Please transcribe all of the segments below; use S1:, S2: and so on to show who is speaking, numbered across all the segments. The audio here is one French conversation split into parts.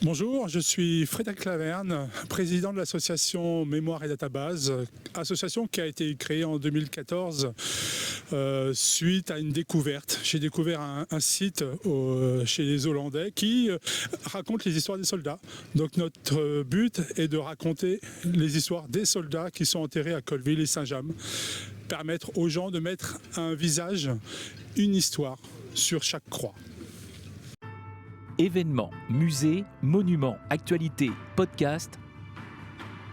S1: Bonjour, je suis Frédéric Laverne, président de l'association Mémoire et Database, association qui a été créée en 2014 suite à une découverte. J'ai découvert un site chez les Hollandais qui raconte les histoires des soldats. Donc notre but est de raconter les histoires des soldats qui sont enterrés à Colville et Saint-James. Permettre aux gens de mettre un visage, une histoire sur chaque croix.
S2: Événements, musées, monuments, actualités, podcasts.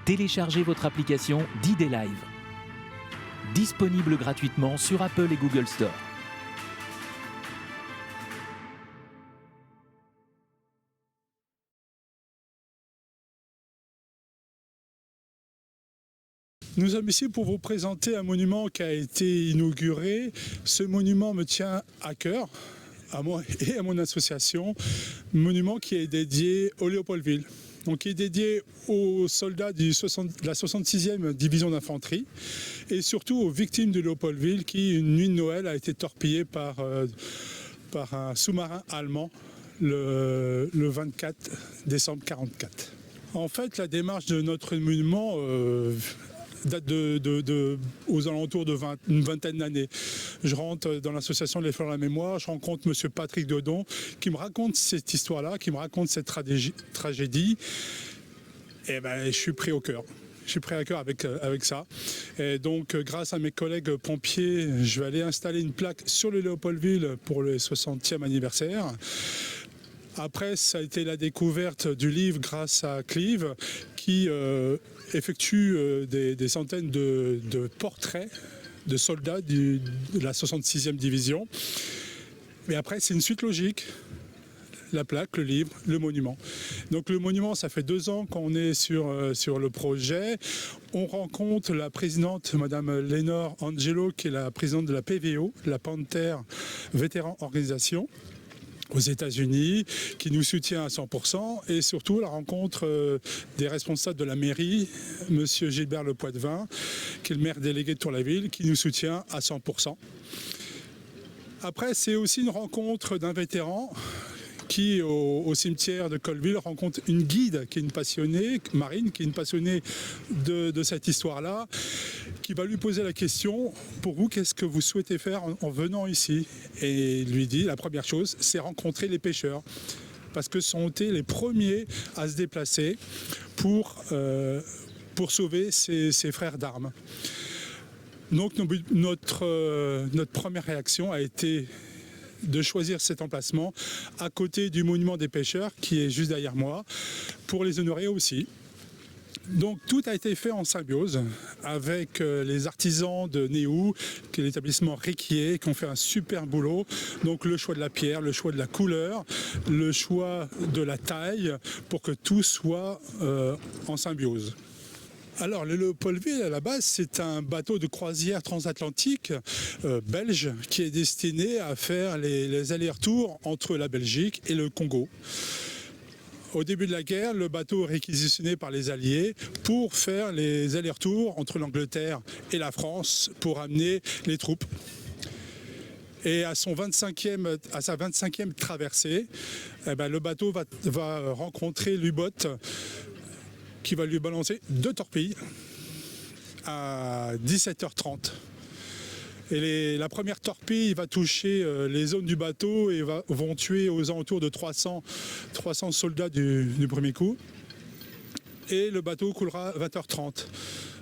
S2: Téléchargez votre application d'ID Live. Disponible gratuitement sur Apple et Google Store.
S1: Nous sommes ici pour vous présenter un monument qui a été inauguré. Ce monument me tient à cœur, à moi et à mon association, monument qui est dédié au Léopoldville. Donc, qui est dédié aux soldats de la 66e division d'infanterie et surtout aux victimes de Léopoldville qui, une nuit de Noël, a été torpillée par un sous-marin allemand le 24 décembre 1944. En fait, la démarche de notre monument date aux alentours une vingtaine d'années. Je rentre dans l'association Les Fleurs de la Mémoire, je rencontre M. Patrick Dodon qui me raconte cette histoire-là, qui me raconte cette tragédie. Et je suis pris au cœur. Je suis pris à cœur avec ça. Et donc, grâce à mes collègues pompiers, je vais aller installer une plaque sur le Léopoldville pour le 60e anniversaire. Après, ça a été la découverte du livre grâce à Clive qui effectue des centaines de portraits de soldats de la 66e division. Mais après, c'est une suite logique. La plaque, le livre, le monument. Donc le monument, ça fait 2 ans qu'on est sur le projet. On rencontre la présidente, Madame Lénore Angelo, qui est la présidente de la PVO, la Panther Vétéran Organisation, aux États-Unis, qui nous soutient à 100%, et surtout la rencontre des responsables de la mairie, Monsieur Gilbert Le Poitvin, qui est le maire délégué de Tour-la-Ville, qui nous soutient à 100%. Après, c'est aussi une rencontre d'un vétéran qui, au cimetière de Colville, rencontre une guide qui est une passionnée, Marine, qui est une passionnée de cette histoire-là, qui va lui poser la question, pour vous, qu'est-ce que vous souhaitez faire en venant ici? Et il lui dit, la première chose, c'est rencontrer les pêcheurs, parce que ce sont été les premiers à se déplacer pour sauver ses frères d'armes. Donc notre première réaction a été de choisir cet emplacement à côté du monument des pêcheurs qui est juste derrière moi, pour les honorer aussi. Donc tout a été fait en symbiose avec les artisans de Néou, qui est l'établissement Riquier, qui ont fait un super boulot. Donc le choix de la pierre, le choix de la couleur, le choix de la taille, pour que tout soit en symbiose. Alors le Léopoldville à la base c'est un bateau de croisière transatlantique belge qui est destiné à faire les allers-retours entre la Belgique et le Congo. Au début de la guerre, le bateau est réquisitionné par les Alliés pour faire les allers-retours entre l'Angleterre et la France pour amener les troupes. Et à sa 25e traversée, le bateau va rencontrer l'U-boat qui va lui balancer 2 torpilles à 17h30. Et la première torpille va toucher les zones du bateau et vont tuer aux alentours de 300 soldats du premier coup. Et le bateau coulera à 20h30.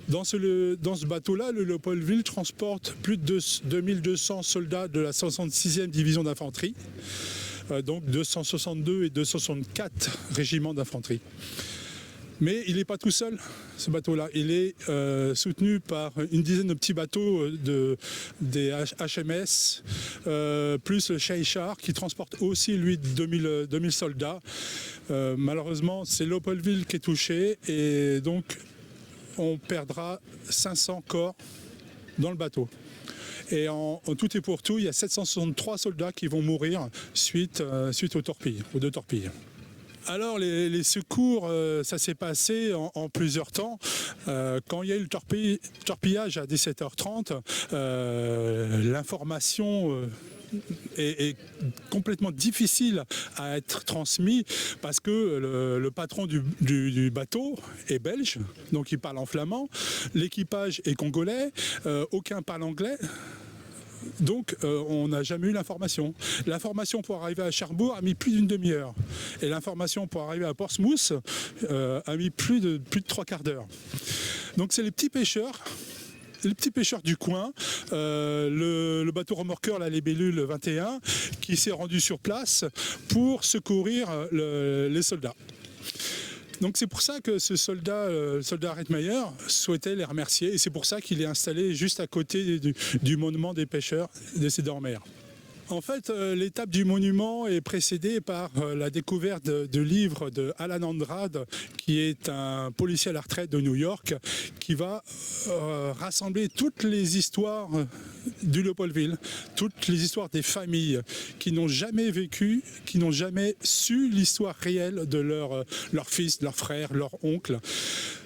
S1: Dans ce bateau-là, le Léopoldville transporte plus de 2200 soldats de la 66e division d'infanterie, donc 262 et 264 régiments d'infanterie. Mais il n'est pas tout seul, ce bateau-là. Il est soutenu par une dizaine de petits bateaux des HMS, plus le Seychelles qui transporte aussi, lui, 2000 soldats. Malheureusement, c'est Léopoldville qui est touché et donc on perdra 500 corps dans le bateau. Et en tout et pour tout, il y a 763 soldats qui vont mourir suite aux torpilles, aux 2 torpilles. Alors les secours, ça s'est passé en plusieurs temps. Quand il y a eu le torpillage à 17h30, l'information est complètement difficile à être transmis parce que le patron du bateau est belge, donc il parle en flamand, l'équipage est congolais, aucun parle anglais. Donc on n'a jamais eu l'information. L'information pour arriver à Cherbourg a mis plus d'une demi-heure. Et l'information pour arriver à Portsmouth a mis plus de 3/4 d'heure. Donc c'est les petits pêcheurs du coin, le bateau remorqueur, la Libellule 21, qui s'est rendu sur place pour secourir les soldats. Donc c'est pour ça que ce soldat, le soldat Reitmayer, souhaitait les remercier et c'est pour ça qu'il est installé juste à côté du monument des pêcheurs décédés en mer. En fait, l'étape du monument est précédée par la découverte de livres de Alan Andrade, qui est un policier à la retraite de New York, qui va rassembler toutes les histoires du Léopoldville, toutes les histoires des familles qui n'ont jamais vécu, qui n'ont jamais su l'histoire réelle de leur fils, leur frère, leur oncle.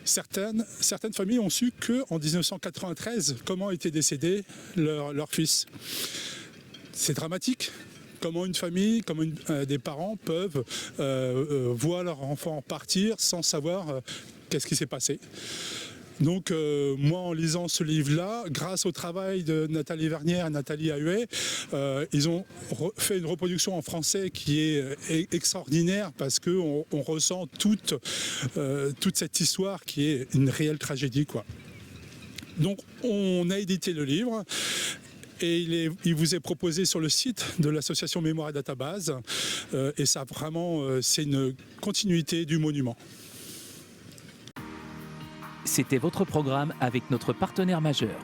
S1: Certaines familles ont su qu'en 1993, comment était décédé leur fils. C'est dramatique. Comment une famille, des parents peuvent voir leur enfant partir sans savoir qu'est-ce qui s'est passé. Donc moi, en lisant ce livre-là, grâce au travail de Nathalie Vernière et Nathalie Ahuet, ils ont fait une reproduction en français qui est extraordinaire parce qu'on ressent toute cette histoire qui est une réelle tragédie, quoi. Donc on a édité le livre. Et il vous est proposé sur le site de l'association Mémoire et Database. Et ça, vraiment, c'est une continuité du monument.
S2: C'était votre programme avec notre partenaire majeur.